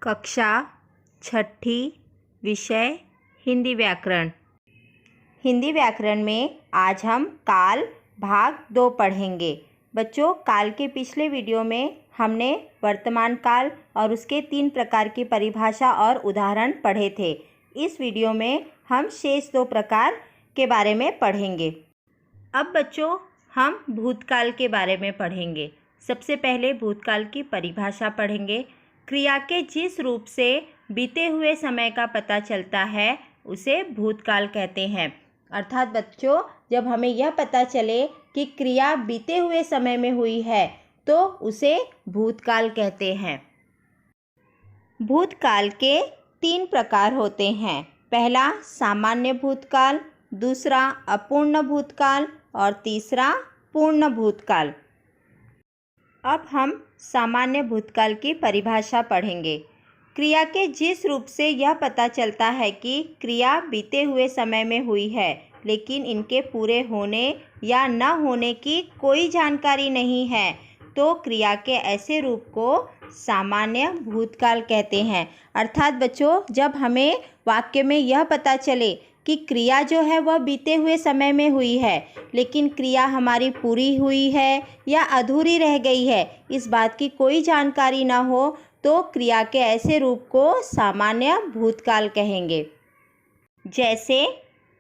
कक्षा छठी विषय हिंदी व्याकरण। हिंदी व्याकरण में आज हम काल भाग 2 पढ़ेंगे। बच्चों, काल के पिछले वीडियो में हमने वर्तमान काल और उसके 3 प्रकार की परिभाषा और उदाहरण पढ़े थे। इस वीडियो में हम शेष 2 प्रकार के बारे में पढ़ेंगे। अब बच्चों, हम भूतकाल के बारे में पढ़ेंगे। सबसे पहले भूतकाल की परिभाषा पढ़ेंगे। क्रिया के जिस रूप से बीते हुए समय का पता चलता है उसे भूतकाल कहते हैं। अर्थात बच्चों, जब हमें यह पता चले कि क्रिया बीते हुए समय में हुई है तो उसे भूतकाल कहते हैं। भूतकाल के 3 प्रकार होते हैं। पहला सामान्य भूतकाल, दूसरा अपूर्ण भूतकाल और तीसरा पूर्ण भूतकाल। अब हम सामान्य भूतकाल की परिभाषा पढ़ेंगे। क्रिया के जिस रूप से यह पता चलता है कि क्रिया बीते हुए समय में हुई है, लेकिन इनके पूरे होने या न होने की कोई जानकारी नहीं है, तो क्रिया के ऐसे रूप को सामान्य भूतकाल कहते हैं। अर्थात बच्चों, जब हमें वाक्य में यह पता चले कि क्रिया जो है वह बीते हुए समय में हुई है, लेकिन क्रिया हमारी पूरी हुई है या अधूरी रह गई है, इस बात की कोई जानकारी ना हो, तो क्रिया के ऐसे रूप को सामान्य भूतकाल कहेंगे। जैसे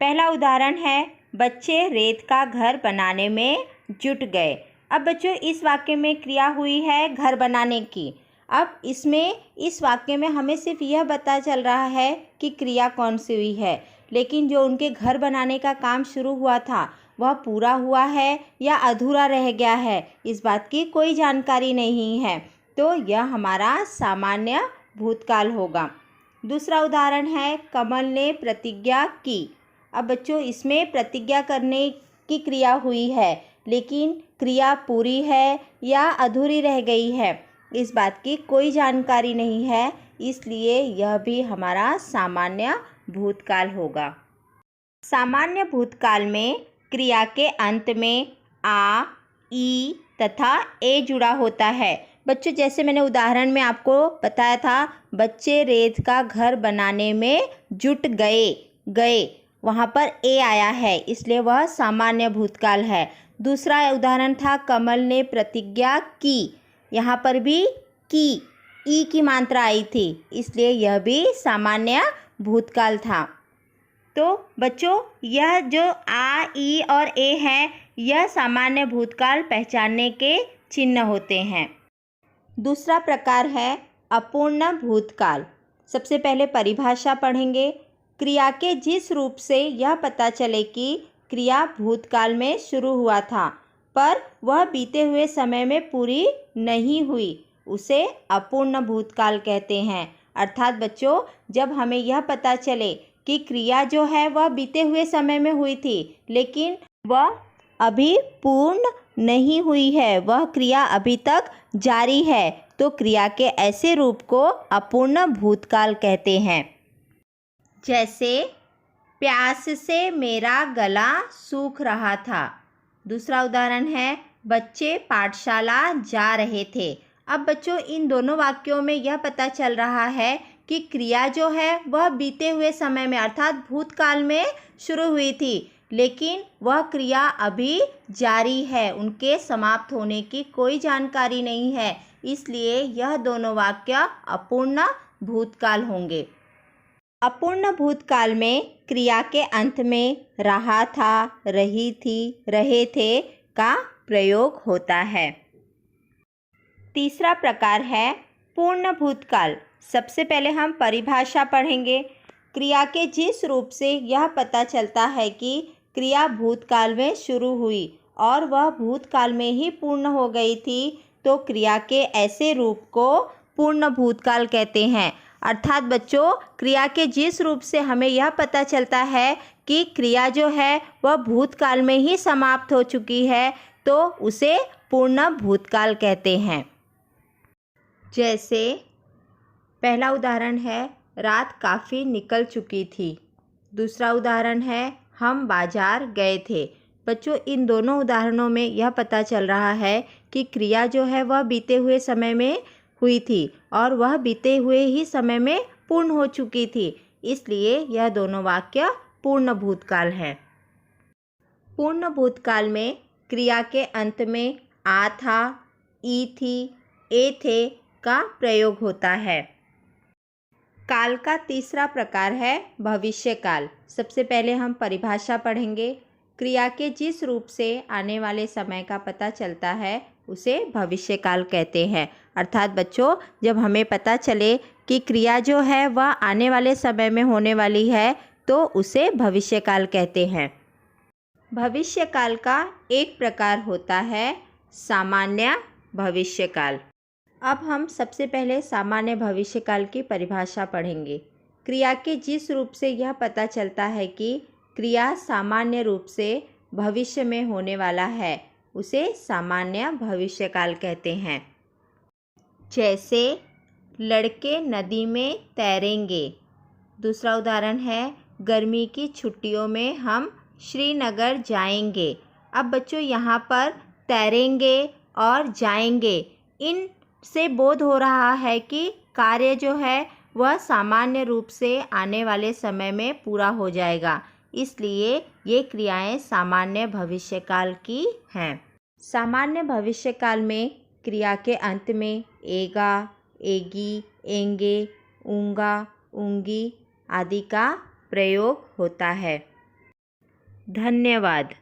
पहला उदाहरण है, बच्चे रेत का घर बनाने में जुट गए। अब बच्चों, इस वाक्य में क्रिया हुई है घर बनाने की। अब इस वाक्य में हमें सिर्फ यह पता चल रहा है कि क्रिया कौन सी हुई है, लेकिन जो उनके घर बनाने का काम शुरू हुआ था वह पूरा हुआ है या अधूरा रह गया है, इस बात की कोई जानकारी नहीं है, तो यह हमारा सामान्य भूतकाल होगा। दूसरा उदाहरण है, कमल ने प्रतिज्ञा की। अब बच्चों, इसमें प्रतिज्ञा करने की क्रिया हुई है, लेकिन क्रिया पूरी है या अधूरी रह गई है, इस बात की कोई जानकारी नहीं है, इसलिए यह भी हमारा सामान्य भूतकाल होगा। सामान्य भूतकाल में क्रिया के अंत में आ, ई तथा ए जुड़ा होता है। बच्चों, जैसे मैंने उदाहरण में आपको बताया था, बच्चे रेत का घर बनाने में जुट गए, वहाँ पर ए आया है, इसलिए वह सामान्य भूतकाल है। दूसरा उदाहरण था, कमल ने प्रतिज्ञा की। यहाँ पर भी की, ई की मात्रा आई थी, इसलिए यह भी सामान्य भूतकाल था। तो बच्चों, यह जो आ, ई और ए है, यह सामान्य भूतकाल पहचानने के चिन्ह होते हैं। दूसरा प्रकार है अपूर्ण भूतकाल। सबसे पहले परिभाषा पढ़ेंगे। क्रिया के जिस रूप से यह पता चले कि क्रिया भूतकाल में शुरू हुआ था पर वह बीते हुए समय में पूरी नहीं हुई, उसे अपूर्ण भूतकाल कहते हैं। अर्थात बच्चों, जब हमें यह पता चले कि क्रिया जो है वह बीते हुए समय में हुई थी, लेकिन वह अभी पूर्ण नहीं हुई है, वह क्रिया अभी तक जारी है, तो क्रिया के ऐसे रूप को अपूर्ण भूतकाल कहते हैं। जैसे प्यास से मेरा गला सूख रहा था। दूसरा उदाहरण है, बच्चे पाठशाला जा रहे थे। अब बच्चों, इन दोनों वाक्यों में यह पता चल रहा है कि क्रिया जो है वह बीते हुए समय में अर्थात भूतकाल में शुरू हुई थी, लेकिन वह क्रिया अभी जारी है, उनके समाप्त होने की कोई जानकारी नहीं है, इसलिए यह दोनों वाक्य अपूर्ण भूतकाल होंगे। अपूर्ण भूतकाल में क्रिया के अंत में रहा था, रही थी, रहे थे का प्रयोग होता है। तीसरा प्रकार है पूर्ण भूतकाल। सबसे पहले हम परिभाषा पढ़ेंगे। क्रिया के जिस रूप से यह पता चलता है कि क्रिया भूतकाल में शुरू हुई और वह भूतकाल में ही पूर्ण हो गई थी, तो क्रिया के ऐसे रूप को पूर्ण भूतकाल कहते हैं। अर्थात बच्चों, क्रिया के जिस रूप से हमें यह पता चलता है कि क्रिया जो है वह भूतकाल में ही समाप्त हो चुकी है, तो उसे पूर्ण भूतकाल कहते हैं। जैसे पहला उदाहरण है, रात काफ़ी निकल चुकी थी। दूसरा उदाहरण है, हम बाजार गए थे। बच्चों, इन दोनों उदाहरणों में यह पता चल रहा है कि क्रिया जो है वह बीते हुए समय में हुई थी और वह बीते हुए ही समय में पूर्ण हो चुकी थी, इसलिए यह दोनों वाक्य पूर्ण भूतकाल है। पूर्ण भूतकाल में क्रिया के अंत में आ था, ई थी, ए थे का प्रयोग होता है। काल का तीसरा प्रकार है भविष्यकाल। सबसे पहले हम परिभाषा पढ़ेंगे। क्रिया के जिस रूप से आने वाले समय का पता चलता है उसे भविष्यकाल कहते हैं। अर्थात बच्चों, जब हमें पता चले कि क्रिया जो है वह आने वाले समय में होने वाली है तो उसे भविष्यकाल कहते हैं। भविष्यकाल का एक प्रकार होता है सामान्य भविष्यकाल। अब हम सबसे पहले सामान्य भविष्यकाल की परिभाषा पढ़ेंगे। क्रिया के जिस रूप से यह पता चलता है कि क्रिया सामान्य रूप से भविष्य में होने वाला है उसे सामान्य भविष्यकाल कहते हैं। जैसे लड़के नदी में तैरेंगे। दूसरा उदाहरण है गर्मी की छुट्टियों में हम श्रीनगर जाएंगे। अब बच्चों, यहाँ पर तैरेंगे और जाएंगे, इन से बोध हो रहा है कि कार्य जो है वह सामान्य रूप से आने वाले समय में पूरा हो जाएगा, इसलिए ये क्रियाएं सामान्य भविष्यकाल की हैं। सामान्य भविष्यकाल में क्रिया के अंत में एगा, एगी, एंगे, ऊंगा, ऊंगी आदि का प्रयोग होता है। धन्यवाद।